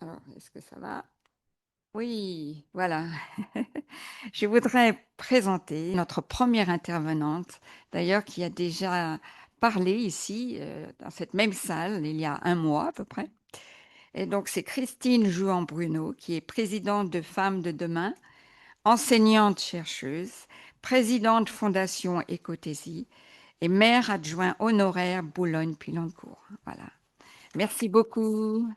Alors, est-ce que ça va? Oui, voilà. Je voudrais présenter notre première intervenante, d'ailleurs, qui a déjà parlé ici, dans cette même salle, il y a un mois à peu près. Et donc, c'est Christine Jouan-Bruno, qui est présidente de Femmes de Demain, enseignante chercheuse, présidente Fondation Écothésie et maire adjoint honoraire Boulogne-Billancourt. Voilà. Merci beaucoup.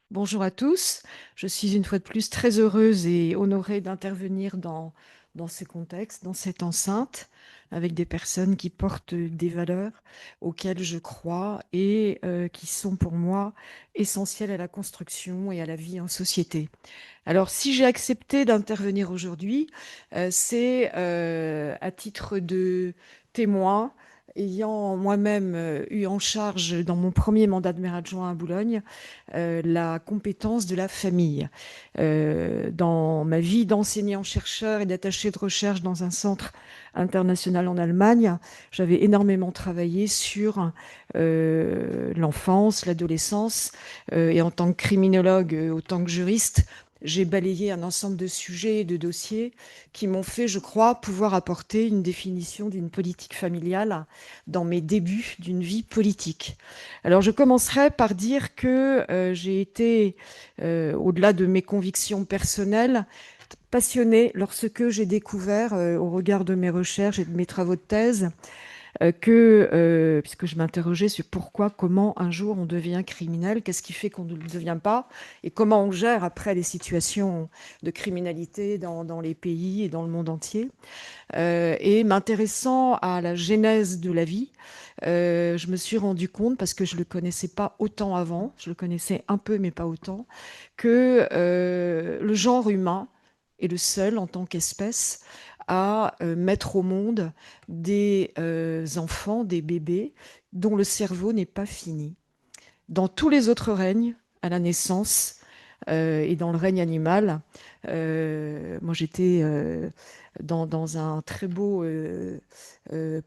Bonjour à tous. Je suis une fois de plus très heureuse et honorée d'intervenir dans ces contextes, dans cette enceinte, avec des personnes qui portent des valeurs auxquelles je crois et qui sont pour moi essentielles à la construction et à la vie en société. Alors, si j'ai accepté d'intervenir aujourd'hui, c'est à titre de témoin, ayant moi-même eu en charge dans mon premier mandat de maire adjoint à Boulogne la compétence de la famille. Dans ma vie d'enseignant-chercheur et d'attaché de recherche dans un centre international en Allemagne, j'avais énormément travaillé sur l'enfance, l'adolescence, et en tant que criminologue, autant que juriste, j'ai balayé un ensemble de sujets et de dossiers qui m'ont fait, je crois, pouvoir apporter une définition d'une politique familiale dans mes débuts d'une vie politique. Alors, je commencerai par dire que j'ai été, au-delà de mes convictions personnelles, passionnée lorsque j'ai découvert, au regard de mes recherches et de mes travaux de thèse, puisque je m'interrogeais sur pourquoi, comment un jour on devient criminel, qu'est-ce qui fait qu'on ne le devient pas, et comment on gère après les situations de criminalité dans les pays et dans le monde entier. Et m'intéressant à la genèse de la vie, je me suis rendu compte, parce que je ne le connaissais pas autant avant, je le connaissais un peu mais pas autant, que le genre humain est le seul en tant qu'espèce à mettre au monde des enfants, des bébés, dont le cerveau n'est pas fini. Dans tous les autres règnes, à la naissance et dans le règne animal, moi j'étais dans un très beau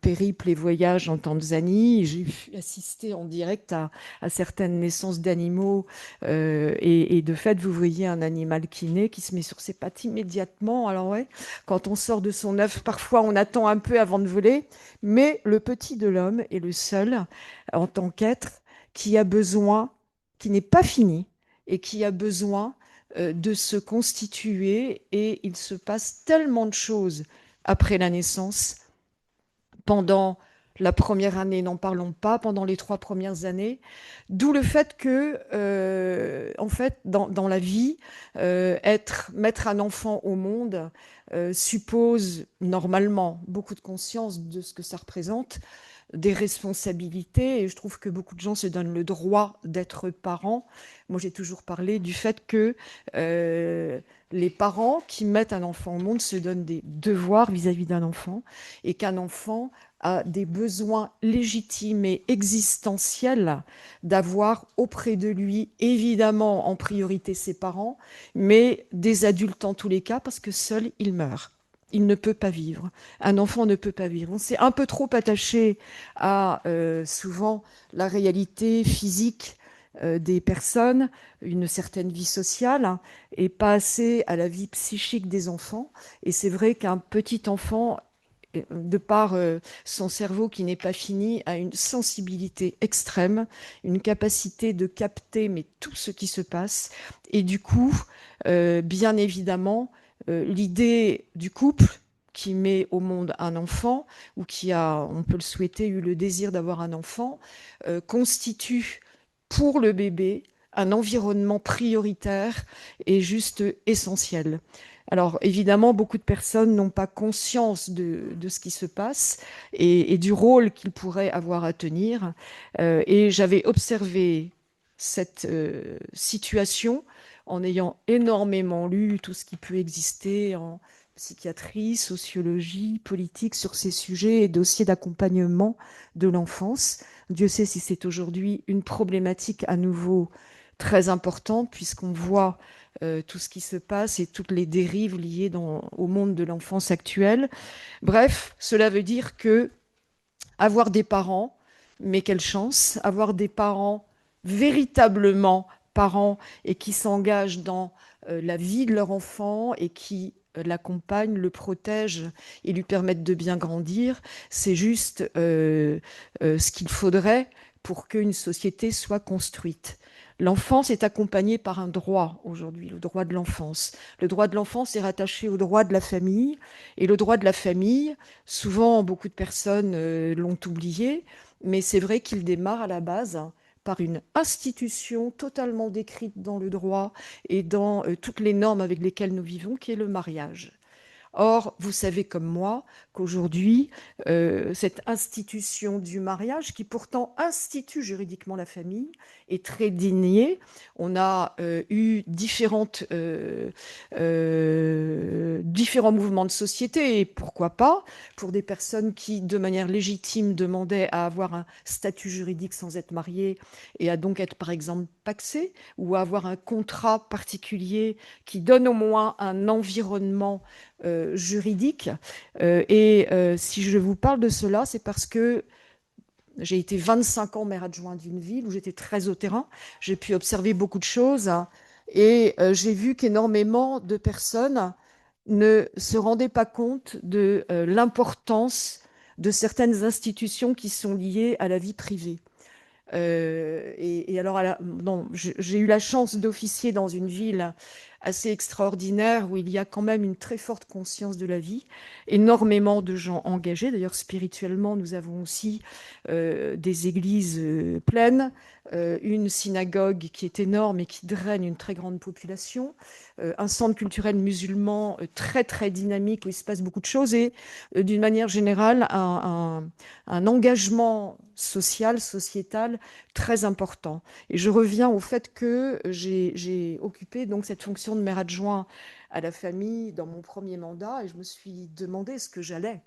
périple et voyage en Tanzanie. J'ai pu assister en direct à certaines naissances d'animaux et de fait, vous voyez un animal qui naît, qui se met sur ses pattes immédiatement. Alors ouais, quand on sort de son œuf, parfois on attend un peu avant de voler, mais le petit de l'homme est le seul en tant qu'être qui a besoin, qui n'est pas fini et qui a besoin de se constituer, et il se passe tellement de choses après la naissance, pendant la première année, n'en parlons pas, pendant les 3 premières années, d'où le fait que, en fait, dans la vie, mettre un enfant au monde suppose normalement beaucoup de conscience de ce que ça représente, des responsabilités, et je trouve que beaucoup de gens se donnent le droit d'être parents. Moi, j'ai toujours parlé du fait que les parents qui mettent un enfant au monde se donnent des devoirs vis-à-vis d'un enfant, et qu'un enfant a des besoins légitimes et existentiels d'avoir auprès de lui, évidemment en priorité ses parents, mais des adultes en tous les cas, parce que seul il meurt. Il ne peut pas vivre. Un enfant ne peut pas vivre. On s'est un peu trop attaché à souvent la réalité physique des personnes, une certaine vie sociale, hein, et pas assez à la vie psychique des enfants. Et c'est vrai qu'un petit enfant, de par son cerveau qui n'est pas fini, a une sensibilité extrême, une capacité de capter mais tout ce qui se passe. Et du coup, bien évidemment, l'idée du couple qui met au monde un enfant, ou qui a, on peut le souhaiter, eu le désir d'avoir un enfant, constitue pour le bébé un environnement prioritaire et juste essentiel. Alors évidemment, beaucoup de personnes n'ont pas conscience de ce qui se passe et du rôle qu'ils pourraient avoir à tenir. Et j'avais observé cette situation en ayant énormément lu tout ce qui peut exister en psychiatrie, sociologie, politique sur ces sujets et dossiers d'accompagnement de l'enfance. Dieu sait si c'est aujourd'hui une problématique à nouveau très importante, puisqu'on voit tout ce qui se passe et toutes les dérives liées au monde de l'enfance actuelle. Bref, cela veut dire que avoir des parents, mais quelle chance, avoir des parents véritablement parents et qui s'engagent dans la vie de leur enfant et qui l'accompagnent, le protègent et lui permettent de bien grandir. C'est juste ce qu'il faudrait pour qu'une société soit construite. L'enfance est accompagnée par un droit aujourd'hui, le droit de l'enfance. Le droit de l'enfance est rattaché au droit de la famille. Et le droit de la famille, souvent beaucoup de personnes l'ont oublié, mais c'est vrai qu'il démarre à la base par une institution totalement décrite dans le droit et dans toutes les normes avec lesquelles nous vivons, qui est le mariage. Or, vous savez comme moi qu'aujourd'hui, cette institution du mariage, qui pourtant institue juridiquement la famille, est très déniée. On a eu différents mouvements de société, et pourquoi pas, pour des personnes qui, de manière légitime, demandaient à avoir un statut juridique sans être mariées et à donc être, par exemple, pacsées, ou à avoir un contrat particulier qui donne au moins un environnement juridique. Si je vous parle de cela, c'est parce que j'ai été 25 ans maire adjoint d'une ville où j'étais très au terrain. J'ai pu observer beaucoup de choses et j'ai vu qu'énormément de personnes ne se rendaient pas compte de l'importance de certaines institutions qui sont liées à la vie privée. Alors, non, j'ai eu la chance d'officier dans une ville assez extraordinaire où il y a quand même une très forte conscience de la vie, énormément de gens engagés. D'ailleurs, spirituellement, nous avons aussi des églises pleines, une synagogue qui est énorme et qui draine une très grande population, un centre culturel musulman très très dynamique où il se passe beaucoup de choses et d'une manière générale un engagement social, sociétal très important. Et je reviens au fait que j'ai occupé donc cette fonction de maire adjoint à la famille dans mon premier mandat et je me suis demandé ce que j'allais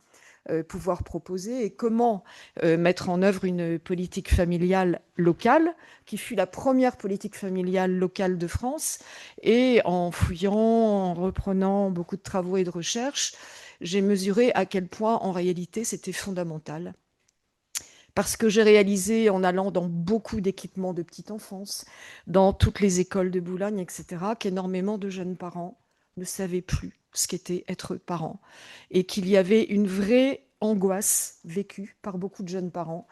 pouvoir proposer et comment mettre en œuvre une politique familiale locale, qui fut la première politique familiale locale de France. Et en fouillant, en reprenant beaucoup de travaux et de recherches, j'ai mesuré à quel point, en réalité, c'était fondamental. Parce que j'ai réalisé, en allant dans beaucoup d'équipements de petite enfance, dans toutes les écoles de Boulogne, etc., qu'énormément de jeunes parents ne savaient plus ce qu'était être parent et qu'il y avait une vraie angoisse vécue par beaucoup de jeunes parents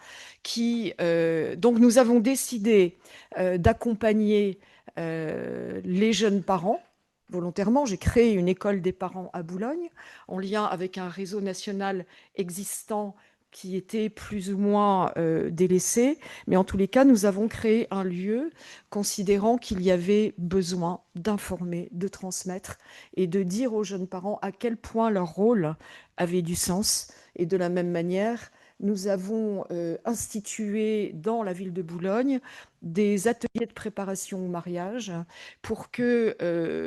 donc nous avons décidé d'accompagner les jeunes parents volontairement. J'ai créé une école des parents à Boulogne en lien avec un réseau national existant qui était plus ou moins délaissé. Mais en tous les cas, nous avons créé un lieu considérant qu'il y avait besoin d'informer, de transmettre et de dire aux jeunes parents à quel point leur rôle avait du sens. Et de la même manière, nous avons institué dans la ville de Boulogne des ateliers de préparation au mariage pour que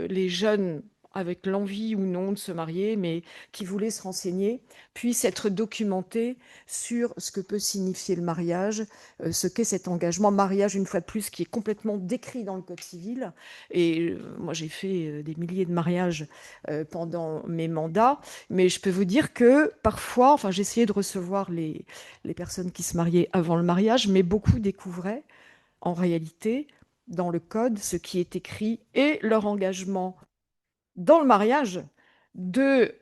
les jeunes avec l'envie ou non de se marier, mais qui voulaient se renseigner, puissent être documentés sur ce que peut signifier le mariage, ce qu'est cet engagement. Mariage, une fois de plus, qui est complètement décrit dans le Code civil. Et moi, j'ai fait des milliers de mariages pendant mes mandats, mais je peux vous dire que parfois, enfin, j'essayais de recevoir les personnes qui se mariaient avant le mariage, mais beaucoup découvraient en réalité dans le Code ce qui est écrit et leur engagement dans le mariage de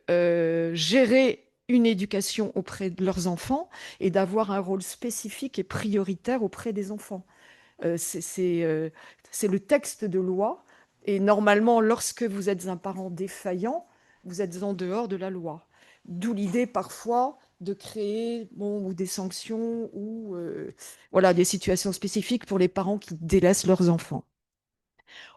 gérer une éducation auprès de leurs enfants et d'avoir un rôle spécifique et prioritaire auprès des enfants. C'est le texte de loi et normalement, lorsque vous êtes un parent défaillant, vous êtes en dehors de la loi. D'où l'idée parfois de créer ou des sanctions ou voilà, des situations spécifiques pour les parents qui délaissent leurs enfants.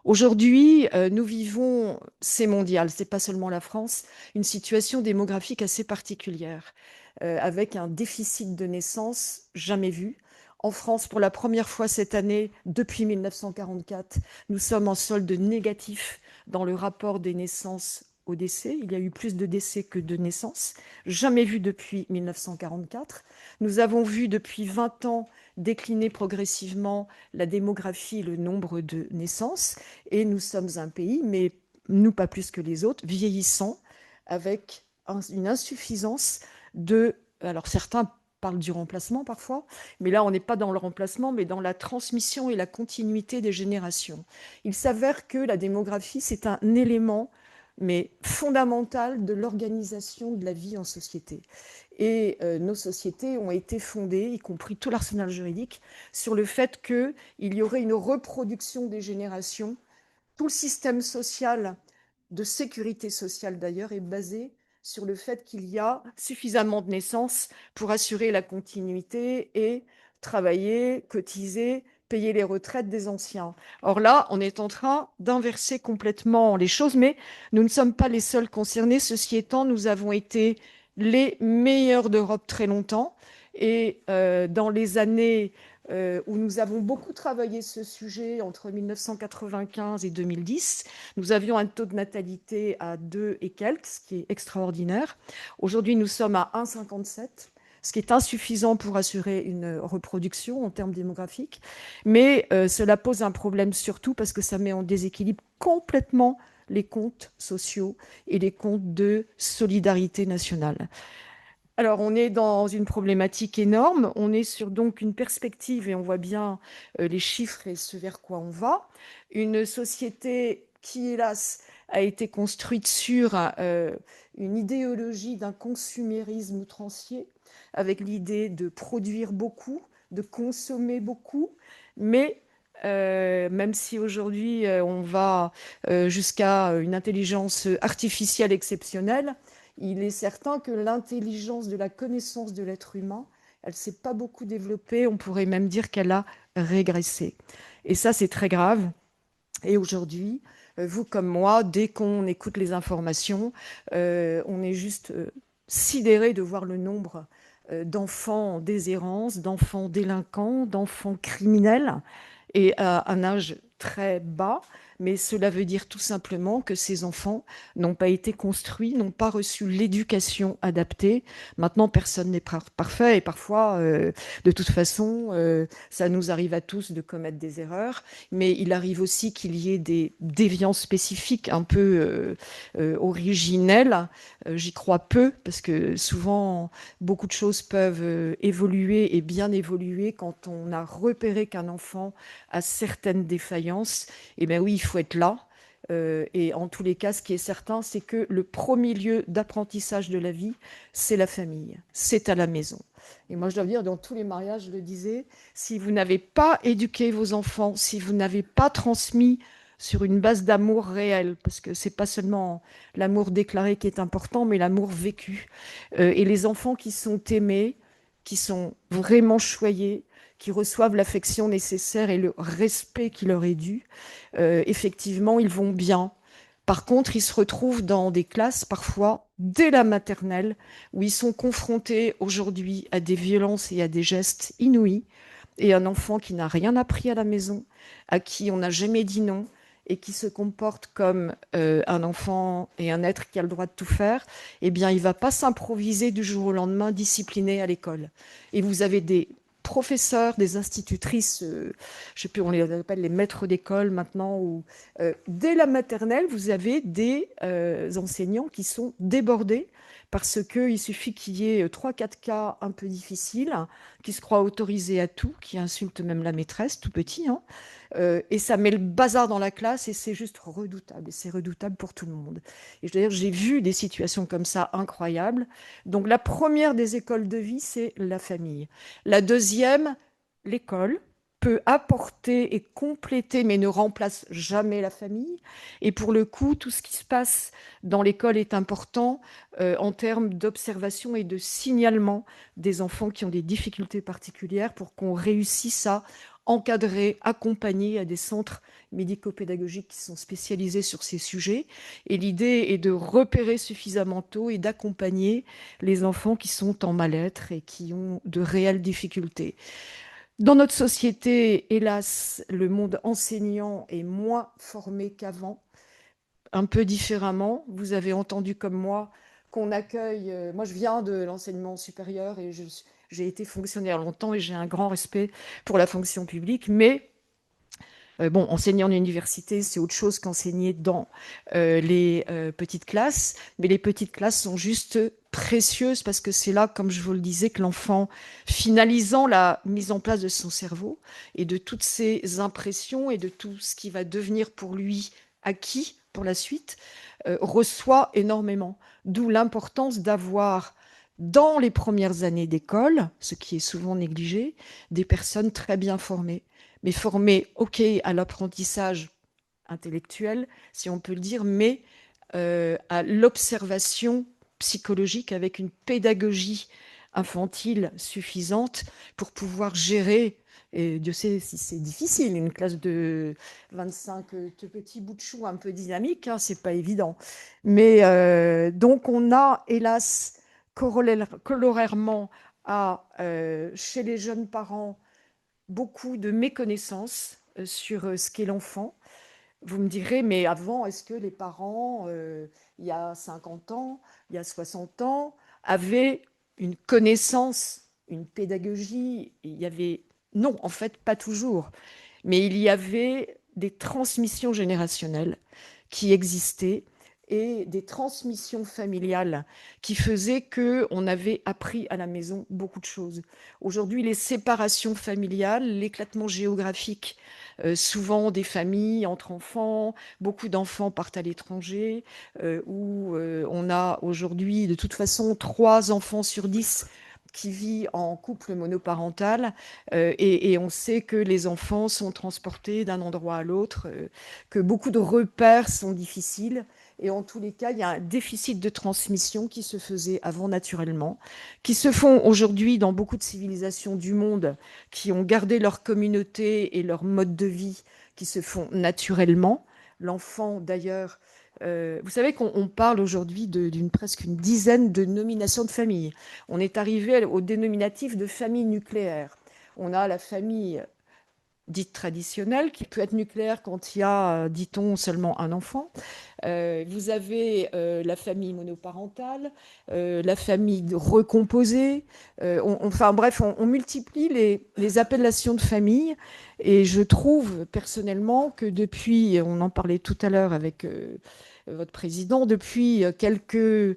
Aujourd'hui, nous vivons, c'est mondial, c'est pas seulement la France, une situation démographique assez particulière, avec un déficit de naissance jamais vu. En France, pour la première fois cette année, depuis 1944, nous sommes en solde négatif dans le rapport des naissances au décès. Il y a eu plus de décès que de naissances, jamais vu depuis 1944. Nous avons vu depuis 20 ans décliner progressivement la démographie, le nombre de naissances. Et nous sommes un pays, mais nous pas plus que les autres, vieillissant, avec une insuffisance de... Alors certains parle du remplacement parfois, mais là, on n'est pas dans le remplacement, mais dans la transmission et la continuité des générations. Il s'avère que la démographie, c'est un élément, mais fondamental de l'organisation de la vie en société. Et nos sociétés ont été fondées, y compris tout l'arsenal juridique, sur le fait qu'il y aurait une reproduction des générations. Tout le système social, de sécurité sociale d'ailleurs, est basé sur le fait qu'il y a suffisamment de naissances pour assurer la continuité et travailler, cotiser, payer les retraites des anciens. Or là, on est en train d'inverser complètement les choses, mais nous ne sommes pas les seuls concernés. Ceci étant, nous avons été les meilleurs d'Europe très longtemps. Et dans les années où nous avons beaucoup travaillé ce sujet entre 1995 et 2010. Nous avions un taux de natalité à 2 et quelques, ce qui est extraordinaire. Aujourd'hui, nous sommes à 1,57, ce qui est insuffisant pour assurer une reproduction en termes démographiques. Mais cela pose un problème surtout parce que ça met en déséquilibre complètement les comptes sociaux et les comptes de solidarité nationale. Alors, on est dans une problématique énorme. On est sur donc une perspective, et on voit bien les chiffres et ce vers quoi on va. Une société qui, hélas, a été construite sur une idéologie d'un consumérisme outrancier, avec l'idée de produire beaucoup, de consommer beaucoup, mais même si aujourd'hui on va jusqu'à une intelligence artificielle exceptionnelle, il est certain que l'intelligence de la connaissance de l'être humain, elle ne s'est pas beaucoup développée. On pourrait même dire qu'elle a régressé. Et ça, c'est très grave. Et aujourd'hui, vous comme moi, dès qu'on écoute les informations, on est juste sidéré de voir le nombre d'enfants en déshérence, d'enfants délinquants, d'enfants criminels, et à un âge très bas. Mais cela veut dire tout simplement que ces enfants n'ont pas été construits, n'ont pas reçu l'éducation adaptée. Maintenant, personne n'est parfait et parfois, de toute façon, ça nous arrive à tous de commettre des erreurs. Mais il arrive aussi qu'il y ait des déviances spécifiques un peu originelles. J'y crois peu parce que souvent, beaucoup de choses peuvent évoluer et bien évoluer quand on a repéré qu'un enfant a certaines défaillances. Eh bien oui, il faut être là. Et en tous les cas, ce qui est certain, c'est que le premier lieu d'apprentissage de la vie, c'est la famille, c'est à la maison. Et moi, je dois dire, dans tous les mariages, je le disais, si vous n'avez pas éduqué vos enfants, si vous n'avez pas transmis sur une base d'amour réel, parce que c'est pas seulement l'amour déclaré qui est important, mais l'amour vécu. Et les enfants qui sont aimés, qui sont vraiment choyés, qui reçoivent l'affection nécessaire et le respect qui leur est dû, effectivement, ils vont bien. Par contre, ils se retrouvent dans des classes, parfois, dès la maternelle, où ils sont confrontés aujourd'hui à des violences et à des gestes inouïs. Et un enfant qui n'a rien appris à la maison, à qui on n'a jamais dit non, et qui se comporte comme un enfant et un être qui a le droit de tout faire, eh bien, il ne va pas s'improviser du jour au lendemain discipliné à l'école. Et vous avez des professeurs, des institutrices, je sais plus, on les appelle les maîtres d'école maintenant, où dès la maternelle, vous avez des enseignants qui sont débordés parce qu'il suffit qu'il y ait 3-4 cas un peu difficiles, qui se croient autorisés à tout, qui insultent même la maîtresse, tout petit, hein, et ça met le bazar dans la classe et c'est juste redoutable. Et c'est redoutable pour tout le monde. Et je veux dire, j'ai vu des situations comme ça incroyables. Donc la première des écoles de vie, c'est la famille. La deuxième, l'école peut apporter et compléter, mais ne remplace jamais la famille. Et pour le coup, tout ce qui se passe dans l'école est important en termes d'observation et de signalement des enfants qui ont des difficultés particulières pour qu'on réussisse à encadrer, accompagner à des centres médico-pédagogiques qui sont spécialisés sur ces sujets. Et l'idée est de repérer suffisamment tôt et d'accompagner les enfants qui sont en mal-être et qui ont de réelles difficultés. Dans notre société, hélas, le monde enseignant est moins formé qu'avant, un peu différemment. Vous avez entendu comme moi qu'on accueille... moi, je viens de l'enseignement supérieur et j'ai été fonctionnaire longtemps et j'ai un grand respect pour la fonction publique, mais bon, enseigner en université, c'est autre chose qu'enseigner dans les petites classes, mais les petites classes sont juste précieuse parce que c'est là, comme je vous le disais, que l'enfant, finalisant la mise en place de son cerveau et de toutes ses impressions et de tout ce qui va devenir pour lui acquis pour la suite, reçoit énormément. D'où l'importance d'avoir dans les premières années d'école, ce qui est souvent négligé, des personnes très bien formées. Mais formées, ok, à l'apprentissage intellectuel, si on peut le dire, mais à l'observation psychologique avec une pédagogie infantile suffisante pour pouvoir gérer. Et Dieu sait si c'est difficile, une classe de 25 petits bouts de chou un peu dynamique, hein, c'est pas évident. Mais donc on a, hélas, corollairement chez les jeunes parents, beaucoup de méconnaissances sur ce qu'est l'enfant. Vous me direz, mais avant, est-ce que les parents, il y a 50 ans, il y a 60 ans, avaient une connaissance, une pédagogie? Il y avait... Non, en fait, pas toujours. Mais il y avait des transmissions générationnelles qui existaient et des transmissions familiales qui faisaient qu'on avait appris à la maison beaucoup de choses. Aujourd'hui, les séparations familiales, l'éclatement géographique, souvent des familles entre enfants, beaucoup d'enfants partent à l'étranger, où on a aujourd'hui de toute façon 3 enfants sur 10 qui vit en couple monoparental, et on sait que les enfants sont transportés d'un endroit à l'autre, que beaucoup de repères sont difficiles. Et en tous les cas, il y a un déficit de transmission qui se faisait avant naturellement, qui se font aujourd'hui dans beaucoup de civilisations du monde, qui ont gardé leur communauté et leur mode de vie, qui se font naturellement. L'enfant, d'ailleurs, vous savez qu'on parle aujourd'hui d'une presque une dizaine de nominations de famille. On est arrivé au dénominatif de famille nucléaire. On a la famille dite traditionnelle, qui peut être nucléaire quand il y a, dit-on, seulement un enfant. Vous avez la famille monoparentale, la famille recomposée. Enfin bref, on multiplie les appellations de famille. Et je trouve personnellement que depuis, on en parlait tout à l'heure avec votre président, depuis quelques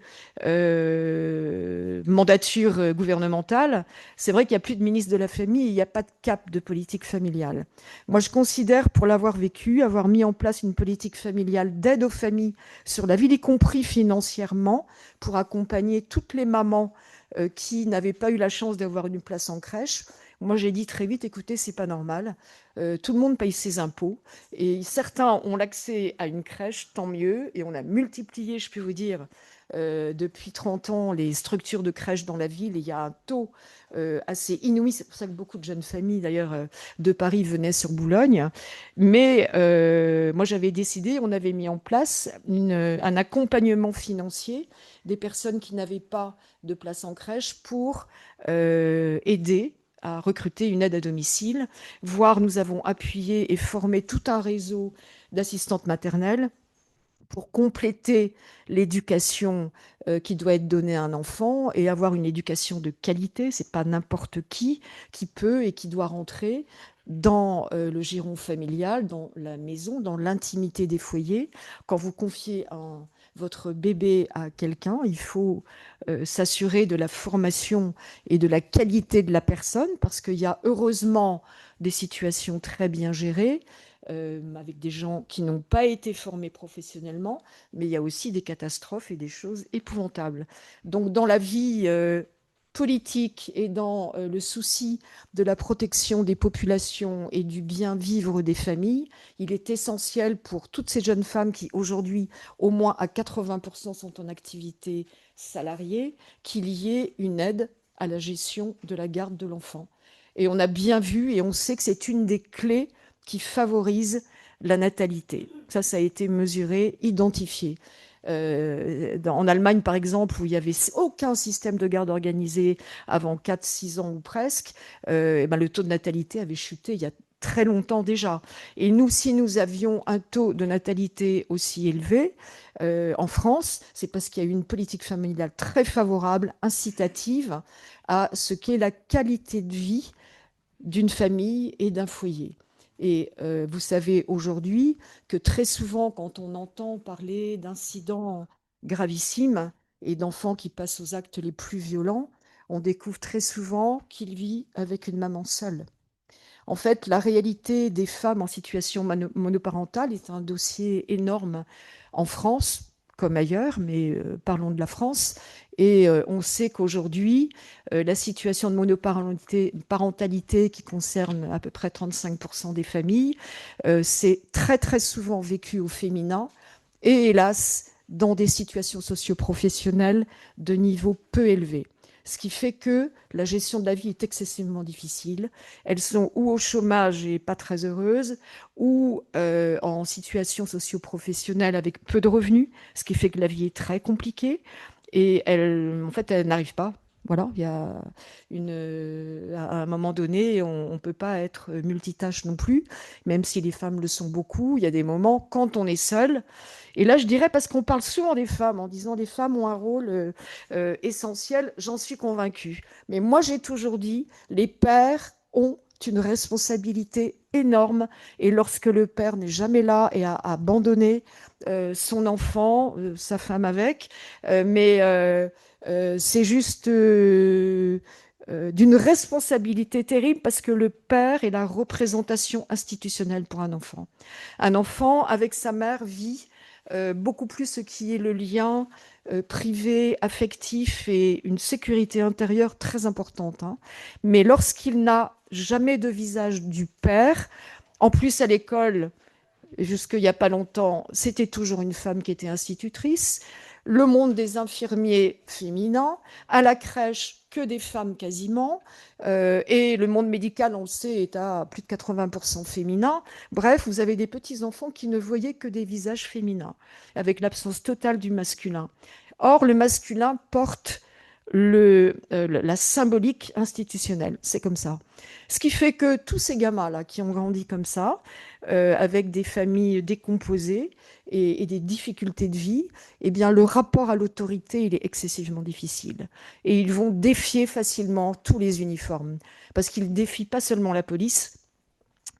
mandatures gouvernementales, c'est vrai qu'il n'y a plus de ministre de la famille, il n'y a pas de cap de politique familiale. Moi, je considère, pour l'avoir vécu, avoir mis en place une politique familiale d'aide aux familles sur la ville, y compris financièrement, pour accompagner toutes les mamans qui n'avaient pas eu la chance d'avoir une place en crèche. Moi, j'ai dit très vite, écoutez, c'est pas normal. Tout le monde paye ses impôts et certains ont l'accès à une crèche, tant mieux. Et on a multiplié, je peux vous dire, depuis 30 ans, les structures de crèches dans la ville. Il y a un taux assez inouï. C'est pour ça que beaucoup de jeunes familles, d'ailleurs, de Paris venaient sur Boulogne. Mais moi, j'avais décidé, on avait mis en place un accompagnement financier des personnes qui n'avaient pas de place en crèche pour aider à recruter une aide à domicile, voire nous avons appuyé et formé tout un réseau d'assistantes maternelles pour compléter l'éducation qui doit être donnée à un enfant et avoir une éducation de qualité. C'est pas n'importe qui peut et qui doit rentrer dans le giron familial, dans la maison, dans l'intimité des foyers. Quand vous confiez votre bébé à quelqu'un, il faut s'assurer de la formation et de la qualité de la personne, parce qu'il y a heureusement des situations très bien gérées, avec des gens qui n'ont pas été formés professionnellement, mais il y a aussi des catastrophes et des choses épouvantables. Donc dans la vie politique et dans le souci de la protection des populations et du bien vivre des familles, il est essentiel pour toutes ces jeunes femmes qui aujourd'hui, au moins à 80%, sont en activité salariée, qu'il y ait une aide à la gestion de la garde de l'enfant. Et on a bien vu et on sait que c'est une des clés qui favorise la natalité. Ça a été mesuré, identifié. En Allemagne, par exemple, où il n'y avait aucun système de garde organisé avant 4-6 ans ou presque, et ben, le taux de natalité avait chuté il y a très longtemps déjà. Et nous, si nous avions un taux de natalité aussi élevé en France, c'est parce qu'il y a eu une politique familiale très favorable, incitative à ce qu'est la qualité de vie d'une famille et d'un foyer. Et vous savez aujourd'hui que très souvent, quand on entend parler d'incidents gravissimes, et d'enfants qui passent aux actes les plus violents, on découvre très souvent qu'il vit avec une maman seule. En fait, la réalité des femmes en situation monoparentale est un dossier énorme en France comme ailleurs, mais parlons de la France. Et on sait qu'aujourd'hui, la situation de monoparentalité qui concerne à peu près 35% des familles, c'est très très souvent vécu au féminin et hélas dans des situations socio-professionnelles de niveau peu élevé. Ce qui fait que la gestion de la vie est excessivement difficile. Elles sont ou au chômage et pas très heureuses, ou en situation socio-professionnelle avec peu de revenus, ce qui fait que la vie est très compliquée. Et en fait, elles n'arrivent pas. Voilà, il y a à un moment donné, on ne peut pas être multitâche non plus, même si les femmes le sont beaucoup. Il y a des moments quand on est seul. Et là, je dirais, parce qu'on parle souvent des femmes, en disant les femmes ont un rôle essentiel, j'en suis convaincue. Mais moi, j'ai toujours dit, les pères ont une responsabilité énorme. Et lorsque le père n'est jamais là et a abandonné son enfant, sa femme avec, c'est juste d'une responsabilité terrible parce que le père est la représentation institutionnelle pour un enfant. Un enfant avec sa mère vit beaucoup plus ce qui est le lien privé, affectif et une sécurité intérieure très importante, hein. Mais lorsqu'il n'a jamais de visage du père, en plus à l'école, jusqu'il n'y a pas longtemps, c'était toujours une femme qui était institutrice, le monde des infirmiers féminins, à la crèche, que des femmes quasiment, et le monde médical, on le sait, est à plus de 80% féminin. Bref, vous avez des petits-enfants qui ne voyaient que des visages féminins, avec l'absence totale du masculin. Or, le masculin porte la symbolique institutionnelle, c'est comme ça. Ce qui fait que tous ces gamins-là qui ont grandi comme ça, avec des familles décomposées et des difficultés de vie, eh bien, le rapport à l'autorité, il est excessivement difficile. Et ils vont défier facilement tous les uniformes, parce qu'ils défient pas seulement la police,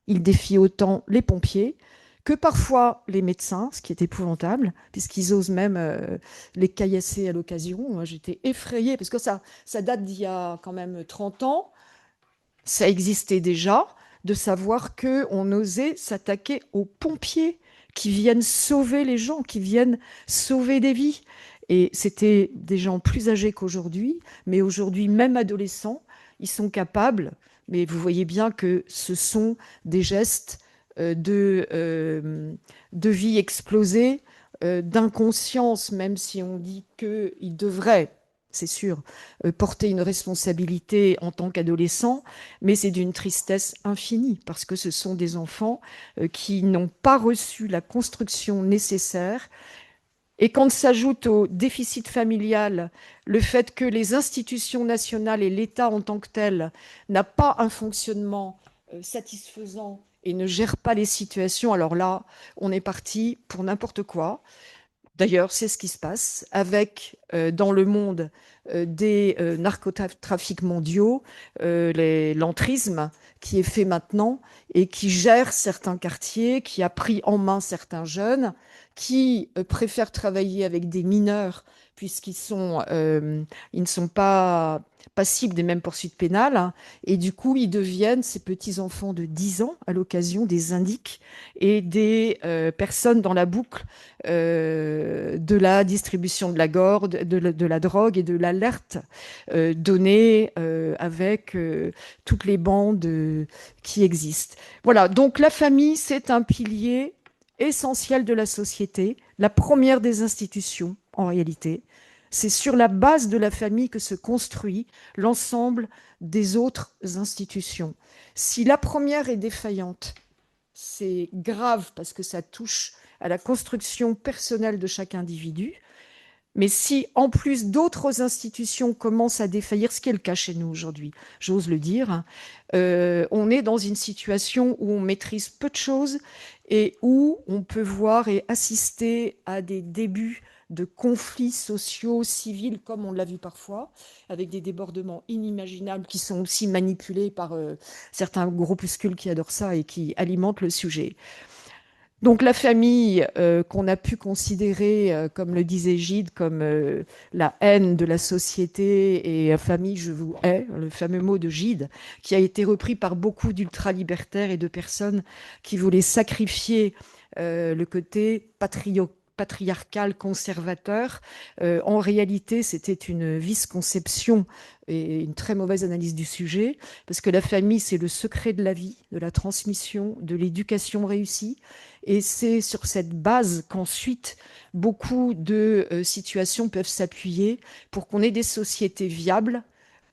ils défient autant les pompiers que parfois les médecins, ce qui est épouvantable, puisqu'ils osent même les caillasser à l'occasion. Moi, j'étais effrayée, parce que ça date d'il y a quand même 30 ans, ça existait déjà, de savoir qu'on osait s'attaquer aux pompiers qui viennent sauver les gens, qui viennent sauver des vies. Et c'était des gens plus âgés qu'aujourd'hui, mais aujourd'hui, même adolescents, ils sont capables, mais vous voyez bien que ce sont des gestes de vie explosée, d'inconscience, même si on dit qu'ils devraient, c'est sûr, porter une responsabilité en tant qu'adolescents, mais c'est d'une tristesse infinie, parce que ce sont des enfants qui n'ont pas reçu la construction nécessaire. Et quand s'ajoute au déficit familial le fait que les institutions nationales et l'État en tant que tel n'a pas un fonctionnement satisfaisant et ne gère pas les situations, alors là, on est parti pour n'importe quoi. D'ailleurs, c'est ce qui se passe avec, dans le monde des narcotrafics mondiaux, l'entrisme qui est fait maintenant et qui gère certains quartiers, qui a pris en main certains jeunes, qui préfèrent travailler avec des mineurs ils ne sont pas passibles des mêmes poursuites pénales, hein, et du coup, ils deviennent ces petits-enfants de 10 ans à l'occasion des indiques et des personnes dans la boucle de la distribution de de la drogue et de l'alerte donnée avec toutes les bandes qui existent. Voilà, donc la famille, c'est un pilier essentiel de la société, la première des institutions en réalité. C'est sur la base de la famille que se construit l'ensemble des autres institutions. Si la première est défaillante, c'est grave parce que ça touche à la construction personnelle de chaque individu. Mais si, en plus, d'autres institutions commencent à défaillir, ce qui est le cas chez nous aujourd'hui, j'ose le dire, on est dans une situation où on maîtrise peu de choses et où on peut voir et assister à des débuts de conflits sociaux, civils, comme on l'a vu parfois, avec des débordements inimaginables qui sont aussi manipulés par certains groupuscules qui adorent ça et qui alimentent le sujet. Donc la famille qu'on a pu considérer, comme le disait Gide, comme la haine de la société, et famille, je vous hais, le fameux mot de Gide, qui a été repris par beaucoup d'ultralibertaires et de personnes qui voulaient sacrifier le côté patriarcal conservateur. En réalité, c'était une vice-conception et une très mauvaise analyse du sujet, parce que la famille, c'est le secret de la vie, de la transmission, de l'éducation réussie. Et c'est sur cette base qu'ensuite, beaucoup de situations peuvent s'appuyer pour qu'on ait des sociétés viables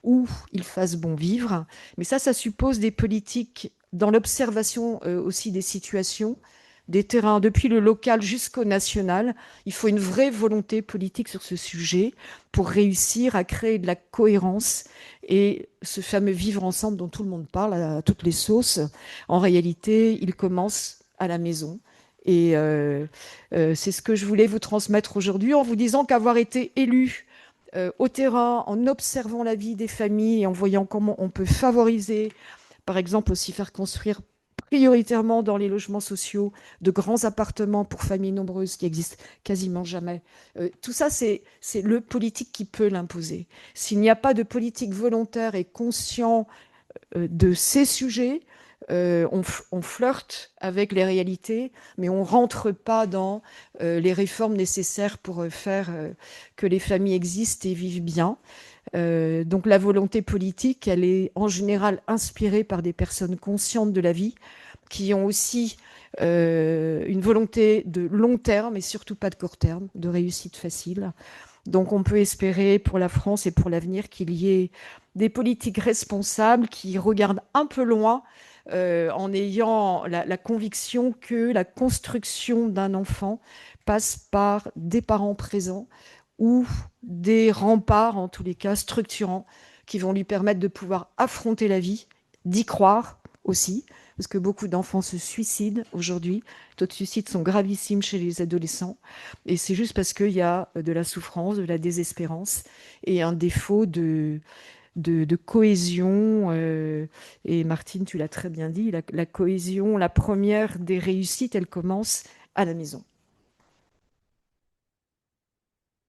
où il fasse bon vivre. Mais ça suppose des politiques dans l'observation aussi des situations, des terrains, depuis le local jusqu'au national. Il faut une vraie volonté politique sur ce sujet pour réussir à créer de la cohérence et ce fameux vivre ensemble dont tout le monde parle à toutes les sauces. En réalité, il commence à la maison. Et c'est ce que je voulais vous transmettre aujourd'hui en vous disant qu'avoir été élu au terrain, en observant la vie des familles et en voyant comment on peut favoriser, par exemple aussi faire construire prioritairement dans les logements sociaux de grands appartements pour familles nombreuses qui existent quasiment jamais. Tout ça, c'est le politique qui peut l'imposer. S'il n'y a pas de politique volontaire et conscient de ces sujets, on flirte avec les réalités, mais on rentre pas dans les réformes nécessaires pour faire que les familles existent et vivent bien. Donc la volonté politique, elle est en général inspirée par des personnes conscientes de la vie, qui ont aussi une volonté de long terme et surtout pas de court terme, de réussite facile. Donc on peut espérer pour la France et pour l'avenir qu'il y ait des politiques responsables qui regardent un peu loin, en ayant la conviction que la construction d'un enfant passe par des parents présents ou des remparts, en tous les cas structurants, qui vont lui permettre de pouvoir affronter la vie, d'y croire aussi, parce que beaucoup d'enfants se suicident aujourd'hui. Les taux de suicide sont gravissimes chez les adolescents, et c'est juste parce qu'il y a de la souffrance, de la désespérance et un défaut de cohésion. Et Martine, tu l'as très bien dit, la cohésion, la première des réussites, elle commence à la maison.